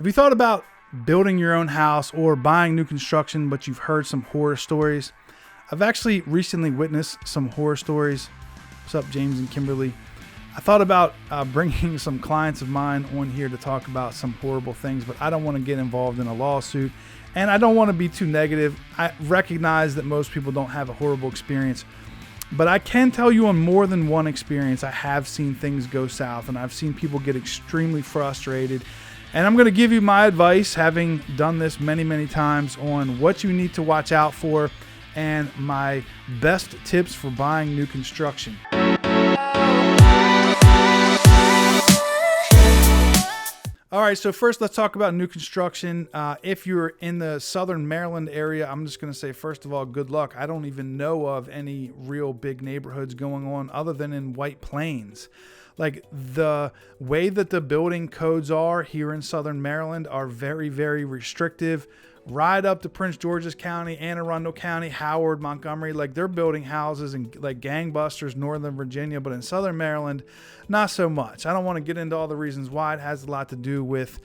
Have you thought about building your own house or buying new construction, but you've heard some horror stories? I've actually recently witnessed some horror stories. What's up, James and Kimberly? I thought about bringing some clients of mine on here to talk about some horrible things, but I don't want to get involved in a lawsuit, and I don't want to be too negative. I recognize that most people don't have a horrible experience, but I can tell you on more than one experience, I have seen things go south, and I've seen people get extremely frustrated. And I'm going to give you my advice, having done this many, many times, on what you need to watch out for and my best tips for buying new construction. All right, so first let's talk about new construction. If you're in the Southern Maryland area, I'm just going to say, first of all, good luck. I don't even know of any real big neighborhoods going on other than in White Plains. Like, the way that the building codes are here in Southern Maryland are very, very restrictive. Right up to Prince George's County, Anne Arundel County, Howard, Montgomery. Like, they're building houses in like gangbusters, Northern Virginia, but in Southern Maryland, not so much. I don't want to get into all the reasons why. It has a lot to do with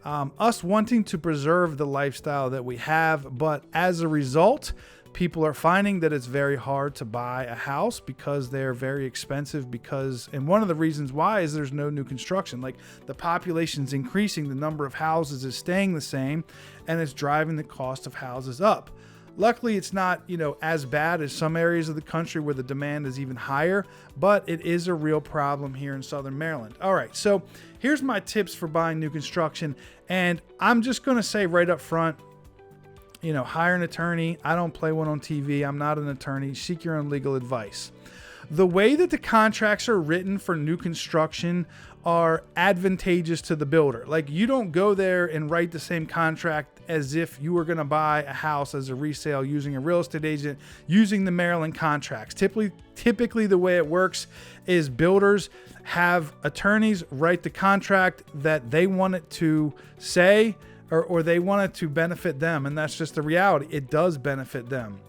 us wanting to preserve the lifestyle that we have, but as a result, people are finding that it's very hard to buy a house because they're very expensive, and one of the reasons why is there's no new construction. Like, the population's increasing, the number of houses is staying the same, and it's driving the cost of houses up. Luckily, it's not, as bad as some areas of the country where the demand is even higher, but it is a real problem here in Southern Maryland. All right, so here's my tips for buying new construction, and I'm just going to say right up front, hire an attorney. I don't play one on TV. I'm not an attorney. Seek your own legal advice. The way that the contracts are written for new construction are advantageous to the builder. Like, you don't go there and write the same contract as if you were going to buy a house as a resale using a real estate agent, using the Maryland contracts. Typically the way it works is builders have attorneys write the contract that they want it to say, or they want it to benefit them, and that's just the reality. It does benefit them.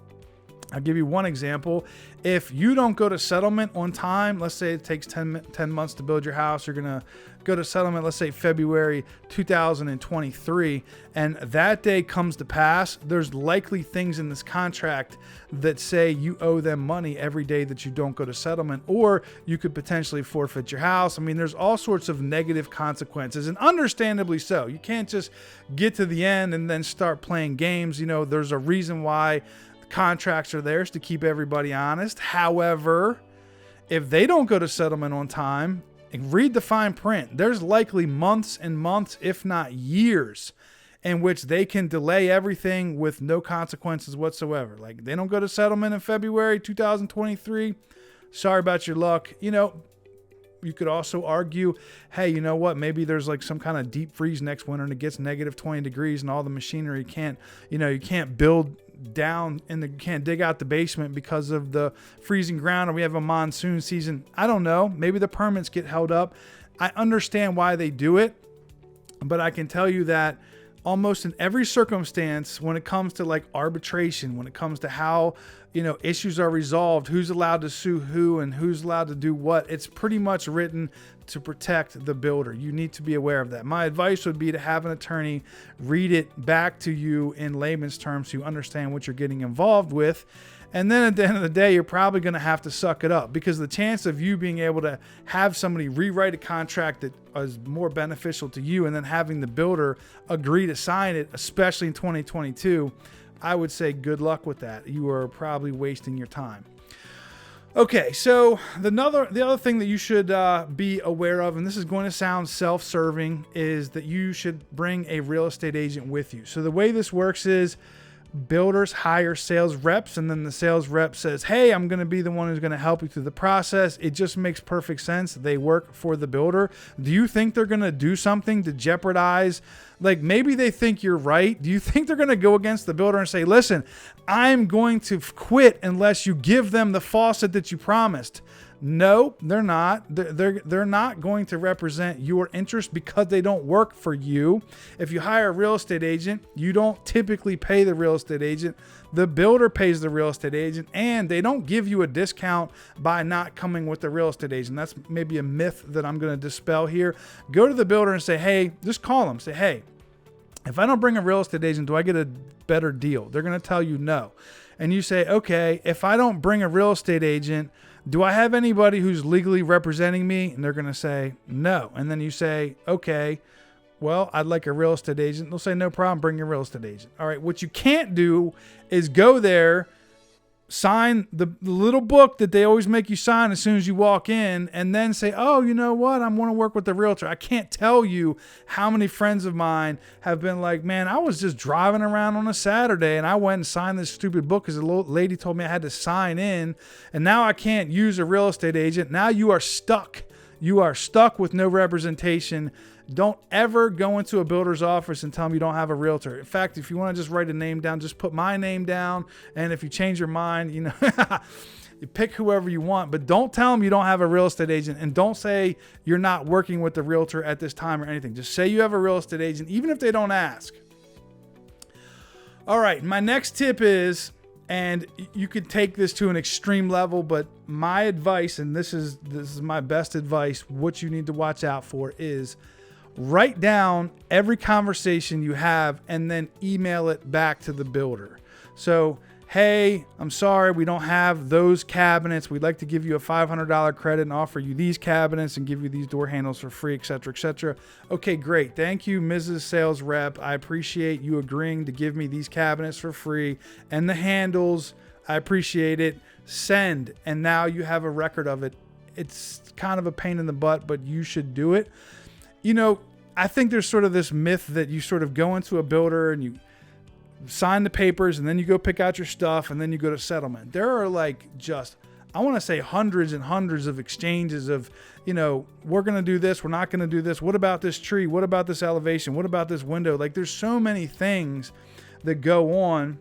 I'll give you one example. If you don't go to settlement on time, let's say it takes 10 months to build your house, you're going to go to settlement, let's say February 2023, and that day comes to pass, there's likely things in this contract that say you owe them money every day that you don't go to settlement, or you could potentially forfeit your house. I mean, there's all sorts of negative consequences, and understandably so. You can't just get to the end and then start playing games. There's a reason why contracts are there, is to keep everybody honest. However, if they don't go to settlement on time, and read the fine print, there's likely months and months, if not years, in which they can delay everything with no consequences whatsoever. Like, they don't go to settlement in February 2023, sorry about your luck. You could also argue, hey, you know what? Maybe there's like some kind of deep freeze next winter and it gets negative 20 degrees and all the machinery can't, you can't build down and you can't dig out the basement because of the freezing ground, or we have a monsoon season. I don't know. Maybe the permits get held up. I understand why they do it, but I can tell you that almost in every circumstance, when it comes to like arbitration, when it comes to how, issues are resolved, who's allowed to sue who and who's allowed to do what, it's pretty much written to protect the builder. You need to be aware of that. My advice would be to have an attorney read it back to you in layman's terms so you understand what you're getting involved with. And then at the end of the day, you're probably going to have to suck it up, because the chance of you being able to have somebody rewrite a contract that is more beneficial to you and then having the builder agree to sign it, especially in 2022, I would say good luck with that. You are probably wasting your time. Okay, so the other thing that you should be aware of, and this is going to sound self-serving, is that you should bring a real estate agent with you. So the way this works is builders hire sales reps, and then the sales rep says, hey, I'm going to be the one who's going to help you through the process. It just makes perfect sense. They work for the builder. Do you think they're going to do something to jeopardize? Like, maybe they think you're right. Do you think they're going to go against the builder and say, listen, I'm going to quit unless you give them the faucet that you promised? No, they're not. They're not going to represent your interest because they don't work for you. If you hire a real estate agent, you don't typically pay the real estate agent. The builder pays the real estate agent, and they don't give you a discount by not coming with the real estate agent. That's maybe a myth that I'm going to dispel here. Go to the builder and say, hey, just call them. Say, hey, If I don't bring a real estate agent, do I get a better deal? They're going to tell you no. And you say, okay, if I don't bring a real estate agent, do I have anybody who's legally representing me? And they're going to say no. And then you say, okay, well, I'd like a real estate agent. They'll say, no problem, bring your real estate agent. All right, what you can't do is go there, sign the little book that they always make you sign as soon as you walk in, and then say, oh, you know what? I want to work with the realtor. I can't tell you how many friends of mine have been like, man, I was just driving around on a Saturday and I went and signed this stupid book because the lady told me I had to sign in, and now I can't use a real estate agent. Now you are stuck. You are stuck with no representation. Don't ever go into a builder's office and tell them you don't have a realtor. In fact, if you want to just write a name down, just put my name down. And if you change your mind, you pick whoever you want, but don't tell them you don't have a real estate agent, and don't say you're not working with the realtor at this time or anything. Just say you have a real estate agent, even if they don't ask. All right. My next tip is, and you could take this to an extreme level, but my advice, and this is my best advice, what you need to watch out for is write down every conversation you have and then email it back to the builder. So, hey, I'm sorry, we don't have those cabinets. We'd like to give you a $500 credit and offer you these cabinets and give you these door handles for free, etc., etc. Okay, great. Thank you, Mrs. Sales Rep. I appreciate you agreeing to give me these cabinets for free and the handles. I appreciate it. Send. And now you have a record of it. It's kind of a pain in the butt, but you should do it. You know, I think there's sort of this myth that you sort of go into a builder and you sign the papers and then you go pick out your stuff and then you go to settlement. There are I want to say hundreds and hundreds of exchanges of, we're going to do this. We're not going to do this. What about this tree? What about this elevation? What about this window? Like, there's so many things that go on.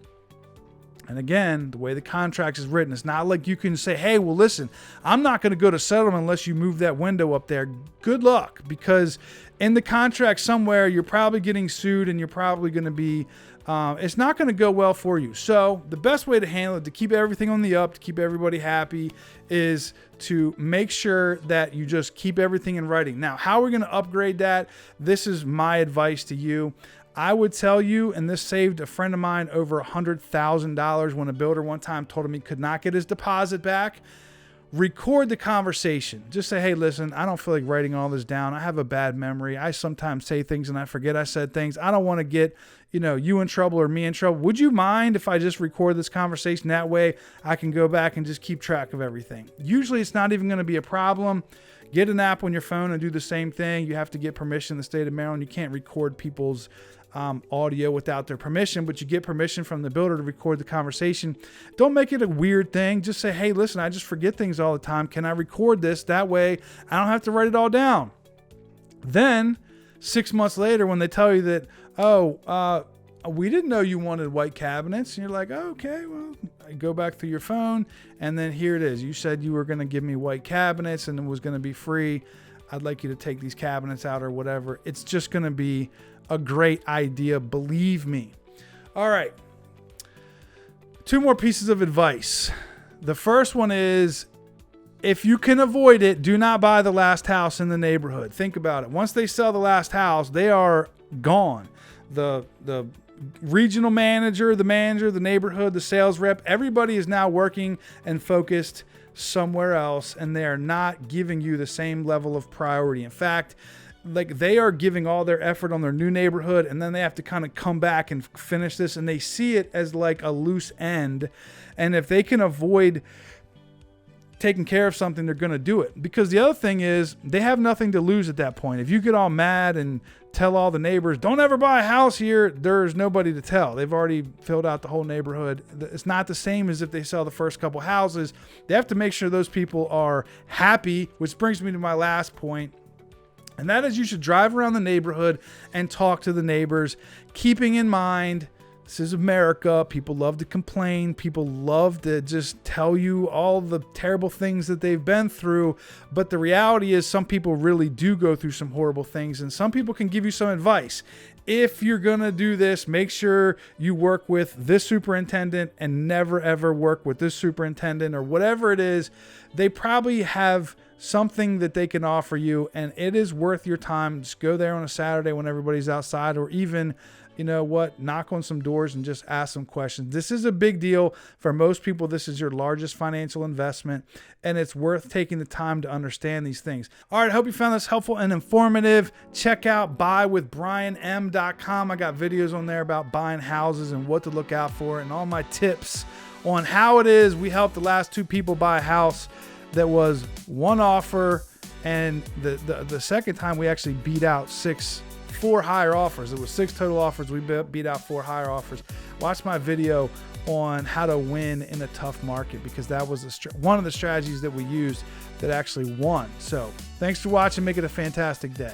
And again, the way the contract is written, it's not like you can say, hey, well, listen, I'm not going to go to settlement unless you move that window up there. Good luck, because in the contract somewhere, you're probably getting sued and you're probably going to be, it's not going to go well for you. So the best way to handle it, to keep everything on the up, to keep everybody happy, is to make sure that you just keep everything in writing. Now, how we're going to upgrade that, this is my advice to you. I would tell you, and this saved a friend of mine over $100,000 when a builder one time told him he could not get his deposit back. Record the conversation. Just say, hey, listen, I don't feel like writing all this down. I have a bad memory. I sometimes say things and I forget I said things. I don't want to get, you in trouble or me in trouble. Would you mind if I just record this conversation? That way I can go back and just keep track of everything. Usually it's not even going to be a problem. Get an app on your phone and do the same thing. You have to get permission in the state of Maryland. You can't record people's audio without their permission, but you get permission from the builder to record the conversation. Don't make it a weird thing. Just say, hey, listen, I just forget things all the time. Can I record this? That way I don't have to write it all down. Then 6 months later, when they tell you that, we didn't know you wanted white cabinets. And you're like, oh, okay, well, I go back through your phone and then here it is. You said you were going to give me white cabinets and it was going to be free. I'd like you to take these cabinets out or whatever. It's just going to be a great idea. Believe me. All right. 2 more pieces of advice. The first one is, if you can avoid it, do not buy the last house in the neighborhood. Think about it. Once they sell the last house, they are gone. The regional manager, the manager, the neighborhood, the sales rep, everybody is now working and focused somewhere else, and they are not giving you the same level of priority. In fact, like, they are giving all their effort on their new neighborhood, and then they have to kind of come back and finish this, and they see it as like a loose end. And if they can avoid taking care of something, they're going to do it. Because the other thing is, they have nothing to lose at that point. If you get all mad and tell all the neighbors, don't ever buy a house here, there's nobody to tell. They've already filled out the whole neighborhood. It's not the same as if they sell the first couple houses. They have to make sure those people are happy, which brings me to my last point. And that is, you should drive around the neighborhood and talk to the neighbors, keeping in mind, this is America. People love to complain. People love to just tell you all the terrible things that they've been through. But the reality is, some people really do go through some horrible things, and some people can give you some advice. If you're going to do this, make sure you work with this superintendent and never, ever work with this superintendent or whatever it is. They probably have something that they can offer you, and it is worth your time. Just go there on a Saturday when everybody's outside, or even, you know what, knock on some doors and just ask some questions. This is a big deal for most people. This is your largest financial investment, and it's worth taking the time to understand these things. All right, I hope you found this helpful and informative. Check out buywithbrianm.com. I got videos on there about buying houses and what to look out for, and all my tips on how it is we helped the last 2 people buy a house that was 1 offer, and the second time we actually beat out 4 higher offers. It was 6 total offers. We beat out 4 higher offers. Watch my video on how to win in a tough market, because that was one of the strategies that we used that actually won. So thanks for watching. Make it a fantastic day.